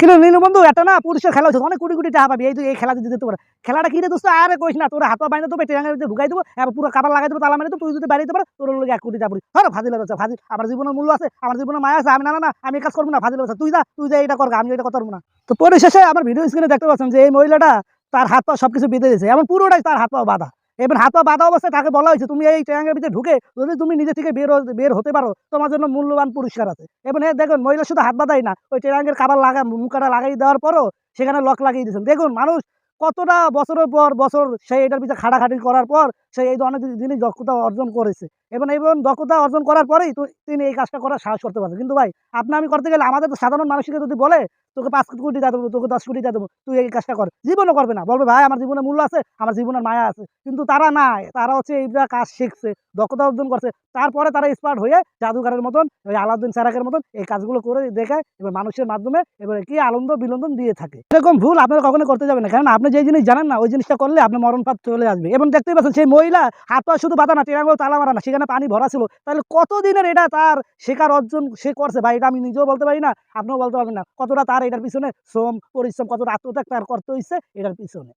কিন্তু নীলু বন্ধু এটা না পুরুষের খেলা হচ্ছে অনেক কোটি কোটি টাকা পাবি এই খেলা যদি দিতে পারে খেলাটা কি রে দোস্ত আরে কইস না তোর হাত পা বাইনা দেবো ট্রেনের ভিতরে ঢুকাই দেবো এবার পুরো কাবার লাগাই দেবো তালা মেরে দেবো তুই যদি বাইরে দিতে পারো তোর লোক 1 কোটি টাকা পড়ি হ্যাঁ ফাজিল হচ্ছে ফাজিল আমার জীবনের মূল্য আছে আমার জীবনের মায়া আছে আমি না না আমি এই কাজ করবো না ফাজিল হচ্ছে তুই যা এটা কর আমি এটা করতে পারবো না তো পরিশেষে আমার ভিডিও স্ক্রিনে দেখতে পাচ্ছেন যে এই মহিলাটা তার হাত পা সবকিছু বেঁধে দিয়েছে এমন পুরোটাই তার হাত পা বাঁধা এবার হাত পা বাঁধা অবস্থায় তাকে বলা হয়েছে তুমি এই ট্রেনের ভিতরে ঢুকে যদি তুমি নিজে থেকে বের হতে পারো তোমার জন্য মূল্যবান পুরস্কার আছে এবং দেখুন মহিলা শুধু হাত বাঁধাই না ওই ট্রেনের কাবার মুখাটা লাগাই দেওয়ার পরও সেখানে লক লাগিয়ে দিয়েছেন দেখুন মানুষ কতটা বছরের পর বছর সেই এটার পিছনে খাটাখাটি করার পর সে এই ধরনের জিনিস দক্ষতা অর্জন করেছে এবং দক্ষতা অর্জন করার পরেই তিনি এই কাজটা করার সাহস করতে পারছেন কিন্তু ভাই আপনি আমি করতে গেলে আমাদের তো সাধারণ মানুষকে যদি বলে তোকে 5 কোটি দিয়ে দেবো তোকে 10 কোটি দিয়ে দেবো তুই এই কাজটা কর জীবনও করবে না বলবে ভাই আমার জীবনে মূল্য আছে আমার জীবনের মায়া আছে কিন্তু তারা নাই তারা হচ্ছে এইটা কাজ শিখছে দক্ষতা অর্জন করছে তারপরে তারা স্মার্ট হয়ে জাদুঘরের মতন ওই আলাউদ্দিন চেরাকের মতন এই কাজগুলো করে দেখায় এবং মানুষের মাধ্যমে এবার কি আনন্দ বিনোদন দিয়ে থাকে এরকম ভুল আপনারা কখনো করতে যাবেন না কারণ আপনি যে জিনিস জানেন না ওই জিনিসটা করলে আপনার মরণপাত চলে আসবে এবং দেখতেই পাচ্ছেন সেই মহিলা হাত পা শুধু বাঁধা না টেরাঙ্গো তালা মারা না সেখানে পানি ভরা ছিল তাহলে কতদিনের এটা তার শেখার অর্জন সে করছে ভাই এটা আমি নিজেও বলতে পারি না আপনিও বলতে পারবেন না কতটা তার এটার পিছনে শ্রম পরিশ্রম কতটা আত্মত্যাগ তার করতে হয়েছে এটার পিছনে